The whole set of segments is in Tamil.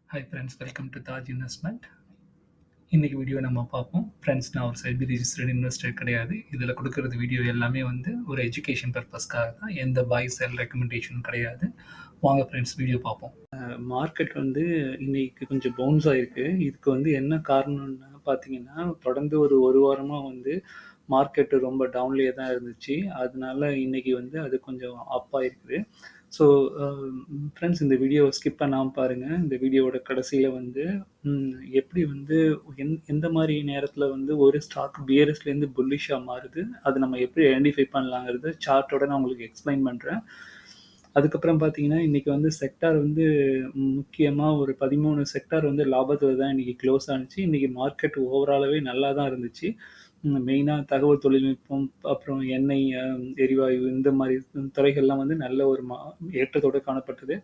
Hi friends, welcome to Taj investment. இன்னைக்கு வீடியோ நம்ம பார்ப்போம். ஃப்ரெண்ட்ஸ், நான் ஒரு செபி ரிஜிஸ்டர்ட் இன்வெஸ்டர் கிடையாது. இதில் கொடுக்குறது வீடியோ எல்லாமே வந்து ஒரு எஜுகேஷன் பர்பஸ்க்காக தான். எந்த பாய் செல் ரெக்கமெண்டேஷனும் கிடையாது. வாங்க ஃப்ரெண்ட்ஸ், வீடியோ பார்ப்போம். மார்க்கெட் வந்து இன்னைக்கு கொஞ்சம் பவுன்ஸ் ஆயிருக்கு. இதுக்கு வந்து என்ன காரணம்னு பார்த்தீங்கன்னா, தொடர்ந்து ஒரு வாரமாக வந்து மார்க்கெட் ரொம்ப டவுன்லேயே தான் இருந்துச்சு. அதனால இன்னைக்கு வந்து அது கொஞ்சம் அப் ஆயிருக்குது. ஸோ ஃப்ரெண்ட்ஸ், இந்த வீடியோவை ஸ்கிப் பண்ணாமல் பாருங்கள். இந்த வீடியோவோட கடைசியில் வந்து எப்படி வந்து எந்த மாதிரி நேரத்தில் வந்து ஒரு ஸ்டாக் பியரிஸ்லேருந்து புல்லிஷாக மாறுது, அது நம்ம எப்படி ஐடென்டிஃபை பண்ணலாங்கிறது சார்ட்டோட நான் உங்களுக்கு எக்ஸ்பிளைன் பண்ணுறேன். அதுக்கப்புறம் பார்த்தீங்கன்னா, இன்னைக்கு வந்து செக்டார் வந்து முக்கியமாக ஒரு 13 செக்டார் வந்து லாபத்தில் தான் இன்னைக்கு க்ளோஸ் ஆனுச்சு. இன்னைக்கு மார்க்கெட் ஓவராலாகவே நல்லா தான் இருந்துச்சு. மெயினா தகவல் தொழில்நுட்பம், அப்புறம் எண்ணெய், எரிவாயு இந்த மாரி துறைகள்லாம் வந்து நல்ல ஒரு ஏற்றத்தோட காணப்பட்டது.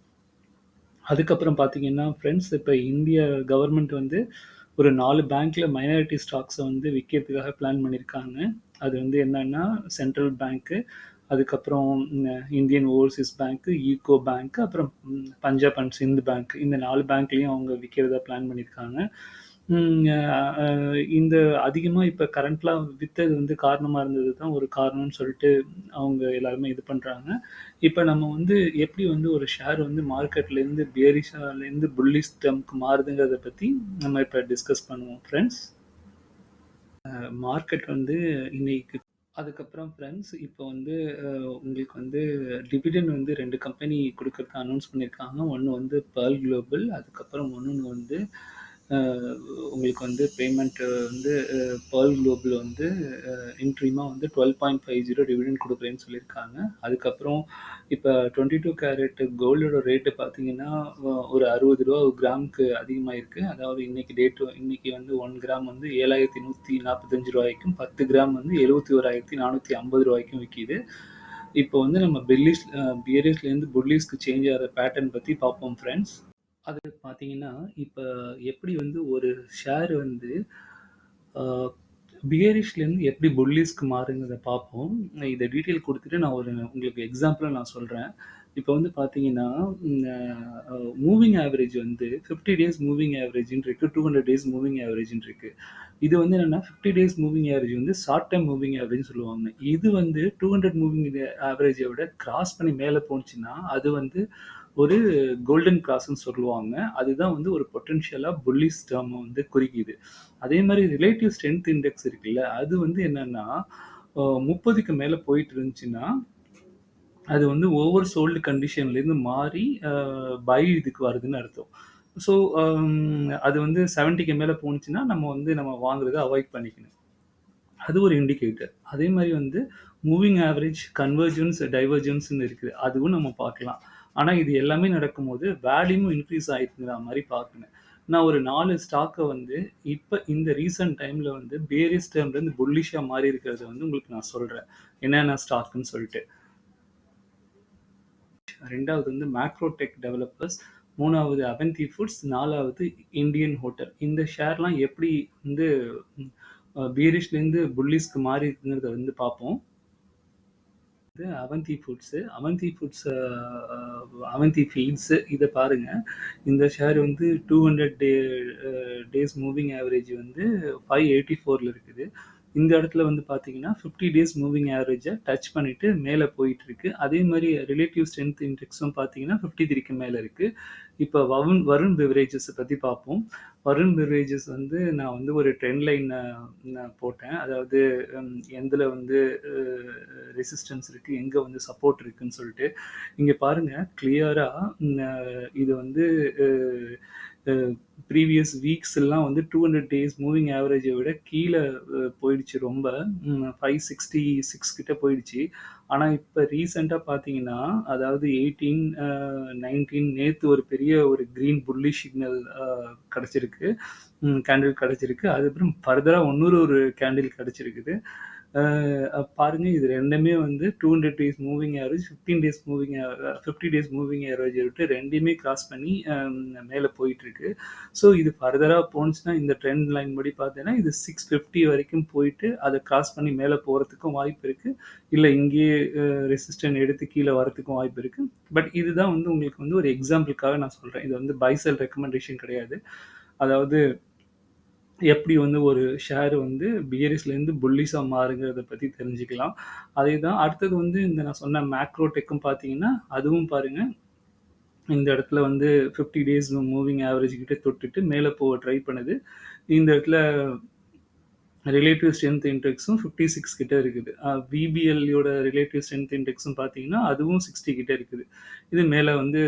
அதுக்கப்புறம் பார்த்தீங்கன்னா ஃப்ரெண்ட்ஸ், இப்ப இந்திய கவர்மெண்ட் வந்து ஒரு 4 பேங்க்ல மைனாரிட்டி ஸ்டாக்ஸ வந்து விக்கிறதுக்காக பிளான் பண்ணியிருக்காங்க. அது வந்து என்னன்னா, சென்ட்ரல் பேங்க்கு, அதுக்கப்புறம் இந்தியன் ஓவர்சீஸ் பேங்க்கு, யூகோ பேங்க், அப்புறம் பஞ்சாப் அண்ட் சிந்த் பேங்க். இந்த 4 பேங்க்லயும் அவங்க விக்கிறதா பிளான் பண்ணியிருக்காங்க. ம் அ அ இந்த அதிகமா இப்ப கரண்ட்லா வித்தது வந்து காரணமா இருந்தது தான் ஒரு காரணம்னு சொல்லிட்டு அவங்க எல்லாருமே இது பண்றாங்க. இப்ப நம்ம வந்து எப்படி வந்து ஒரு ஷேர் வந்து மார்க்கெட்லேருந்து பியரிஷ்லேருந்து புல்லிஷ் டெர்ம்க்கு மாறுதுங்கிறத பத்தி நம்ம இப்ப டிஸ்கஸ் பண்ணுவோம் ஃப்ரெண்ட்ஸ். மார்க்கெட் வந்து இன்னைக்கு அதுக்கப்புறம் ஃப்ரெண்ட்ஸ், இப்போ வந்து உங்களுக்கு வந்து டிவிடெண்ட் வந்து 2 கம்பெனி குடுக்கறதா அனௌன்ஸ் பண்ணியிருக்காங்க. ஒண்ணு வந்து பெர்ல் குளோபல், அதுக்கப்புறம் இன்னொன்னு வந்து அ உங்களுக்கு வந்து பேமெண்ட் வந்து பெர்ல் குளோபல் வந்து இன்ட்ரீமா வந்து 12.50 டிவிடெண்ட் குடுக்குறேன்னு சொல்லியிருக்காங்க. அதுக்கப்புறம் இப்ப 22 கேரட் கோல்டோட ரேட் பார்த்தீங்கன்னா, ஒரு ரூ. 60 ஒரு கிராமுக்கு அதிகமாயிருக்கு. அதாவது இன்னைக்கு வந்து 1 கிராம் வந்து ரூ. 7,145, 10 கிராம் வந்து ரூ. 71,450 விக்கிது. இப்போ வந்து நம்ம பியரிஷ்லேருந்து புல்லிஷ்க்கு சேஞ்ச் ஆகுற பேட்டர்ன் பத்தி பார்ப்போம் ஃப்ரெண்ட்ஸ். அது பார்த்தீங்கன்னா, இப்ப எப்படி வந்து ஒரு ஷேர் வந்து அ பியரிஷ்லேருந்து எப்படி புல்லிஷ்க்கு மாறுங்கிறத பார்ப்போம். இத டீட்டெயில் குடுத்துட்டு நான் உங்களுக்கு எக்ஸாம்பிளா நான் சொல்றேன். இப்ப வந்து பார்த்தீங்கன்னா, ம் அ மூவிங் ஆவரேஜ் வந்து 50 டேஸ் மூவிங் ஆவரேஜ்ன்னு இருக்கு. 200 டேஸ் மூவிங் ஆவரேஜ்ன்னு இருக்கு. இது வந்து என்னன்னா, 50 டேஸ் மூவிங் ஆவரேஜ் வந்து ஷார்ட் டெர்ம் மூவிங் ஆவரேஜ்ன்னு சொல்லுவாங்க. இது வந்து 200 மூவிங் ஆவரேஜ விட கிராஸ் பண்ணி மேல போனுச்சுன்னா, அது வந்து ஒரு கோல்டன் கிராஸ்ன்னு சொல்லுவாங்க. அதுதான் வந்து ஒரு பொட்டன்ஷியலா புல்லிஷ் டெர்ம வந்து குறிக்குது. அதே மாரி ரிலேட்டிவ் ஸ்ட்ரென்த் இண்டெக்ஸ் இருக்குல்ல, அது வந்து என்னன்னா, 30க்கு மேல போயிட்டு இருந்துச்சுன்னா, அது வந்து ஓவர் சோல்டு கண்டிஷன்லேருந்து மாறி பை இதுக்கு வருதுன்னு அர்த்தம். ஸோ அது வந்து 70க்கு மேல போணுச்சுன்னா, நம்ம வாங்குறத அவாய்ட் பண்ணிக்கணும். அது ஒரு இண்டிகேட்டர். அதே மாரி வந்து மூவிங் ஆவரேஜ், கன்வர்ஜென்ஸ், டைவர்ஜென்ஸ்ன்னு இருக்குது. அதுவும் நம்ம பார்க்கலாம். ஆனா இது எல்லாமே நடக்கும்போது வேல்யூமும் இன்கிரீஸ் ஆயிருக்குங்கிற மாரி பார்க்கணும். நான் ஒரு 4 ஸ்டாக்க வந்து இப்ப இந்த ரீசென்ட் டைம்ல வந்து பேரிஸ் டெர்ம்லேருந்து புல்லிஷா மாறி இருக்கிறத வந்து உங்களுக்கு நான் சொல்றேன். என்னென்ன ஸ்டாக்ன்னு சொல்லிட்டு. 2வது வந்து மேக்ரோடெக் டெவலப்பர்ஸ், 3வது அவந்தி ஃபுட்ஸ், 4வது இந்தியன் ஹோட்டல். இந்த ஷேர்லாம் எப்படி வந்து பியரிஷ்லேருந்து புல்லிஷ்க்கு மாறி இருக்குங்கிறத வந்து பார்ப்போம். இது அவந்தி ஃபீட்ஸ் இத பாருங்க. இந்த ஷேர் வந்து 200 டேஸ் மூவிங் ஆவரேஜ் வந்து 584ல இருக்குது. இந்த இடத்துல வந்து பார்த்தீங்கன்னா, 50 டேஸ் மூவிங் ஆவரேஜ டச் பண்ணிட்டு மேல போயிட்டு இருக்கு. அதே மாரி ரிலேட்டிவ் ஸ்ட்ரென்த் இண்டெக்ஸும் பார்த்தீங்கன்னா, 53க்கு மேல இருக்கு. இப்ப வருண் பெவரேஜஸ் பத்தி பார்ப்போம். வருண் பெவரேஜஸ் வந்து நான் வந்து ஒரு ட்ரெண்ட் லைன் நான் போட்டேன். அதாவது எதுல வந்து அ ரெசிஸ்டன்ஸ் இருக்கு, எங்க வந்து சப்போர்ட் இருக்குன்னு சொல்லிட்டு. இங்க பாருங்க கிளியரா இது வந்து அ அ ப்ரீவியஸ் வீக்ஸ் எல்லாம் வந்து 200 டேஸ் மூவிங் ஆவரேஜ விட கீழ போயிடுச்சு ரொம்ப. 566 கிட்ட போயிடுச்சு. ஆனா இப்ப ரீசென்ட்டா பார்த்தீங்கன்னா, அதாவது 19 நேத்து ஒரு பெரிய ஒரு கிரீன் புல்லிஷ் சிக்னல் கிடைச்சிருக்கு. கேண்டில் கிடைச்சிருக்கு. அதுக்கப்புறம் ஃபர்தரா இன்னொரு ஒரு கேண்டில் கிடைச்சிருக்குது. பாருங்க இது 2மே வந்து 200 days moving average, 15 days moving 50 days moving average விட்டு 2யுமே கிராஸ் பண்ணி மேல போயிட்டுருக்கு. ஸோ இது ஃபர்தரா போணுச்சுன்னா, இந்த ட்ரெண்ட் லைன் படி பார்த்தீங்கன்னா, இது 650 வரைக்கும் போயிட்டு, அத கிராஸ் பண்ணி மேல போறதுக்கும் வாய்ப்பு இருக்கு. இல்ல இங்கேயே ரெசிஸ்டன்ட் எடுத்து கீழ வரதுக்கும் வாய்ப்பு இருக்கு. பட் இதுதான் வந்து உங்களுக்கு வந்து ஒரு எக்ஸாம்பிள்க்காக நான் சொல்றேன். இது வந்து பை செல் ரெக்கமெண்டேஷன் கிடையாது. அதாவது எப்படி வந்து ஒரு ஷேர் வந்து பியரிஷ்லேருந்து புல்லிஷா மாறுங்கிறத பத்தி தெரிஞ்சுக்கலாம். அதேதான் அடுத்தது வந்து இந்த நான் சொன்ன மேக்ரோ டெக்கும் பார்த்தீங்கன்னா, அதுவும் பாருங்க இந்த இடத்துல வந்து 50 டேஸ் மூவிங் ஆவரேஜ் கிட்ட தொட்டுட்டு மேல போக ட்ரை பண்ணுது. இந்த இடத்துல ரிலேட்டிவ் ஸ்ட்ரென்த் இண்டெக்ஸும் 56 கிட்ட இருக்குது. விபிஎல்யோட ரிலேட்டிவ் ஸ்ட்ரென்த் இண்டெக்ஸும் பார்த்தீங்கன்னா, அதுவும் 60 கிட்ட இருக்குது. இது மேல வந்து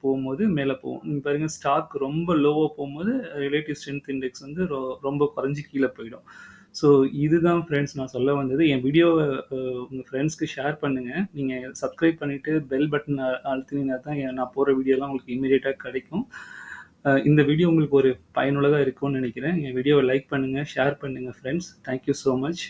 போம்போது மேல போகும். நீங்க பாருங்க ஸ்டாக் ரொம்ப லோவா போம்போது ரிலேட்டிவ் ஸ்ட்ரென்த் இண்டெக்ஸ் வந்து ரொம்ப குறைஞ்சு கீழ போயிடும். ஸோ இதுதான் ஃப்ரெண்ட்ஸ் நான் சொல்ல வந்தது. என் வீடியோவ உங்க ஃப்ரெண்ட்ஸ்க்கு ஷேர் பண்ணுங்க. நீங்க சப்ஸ்கிரைப் பண்ணிட்டு பெல் பட்டன் அழுத்துனீங்கன்னா தான் நான் போடுற வீடியோலாம் உங்களுக்கு இம்மீடியட்டா கிடைக்கும். இந்த வீடியோ உங்களுக்கு ஒரு பயனுள்ளதா இருக்கும்னு நினைக்கிறேன். என் வீடியோவ லைக் பண்ணுங்க, ஷேர் பண்ணுங்க friends. Thank you so much.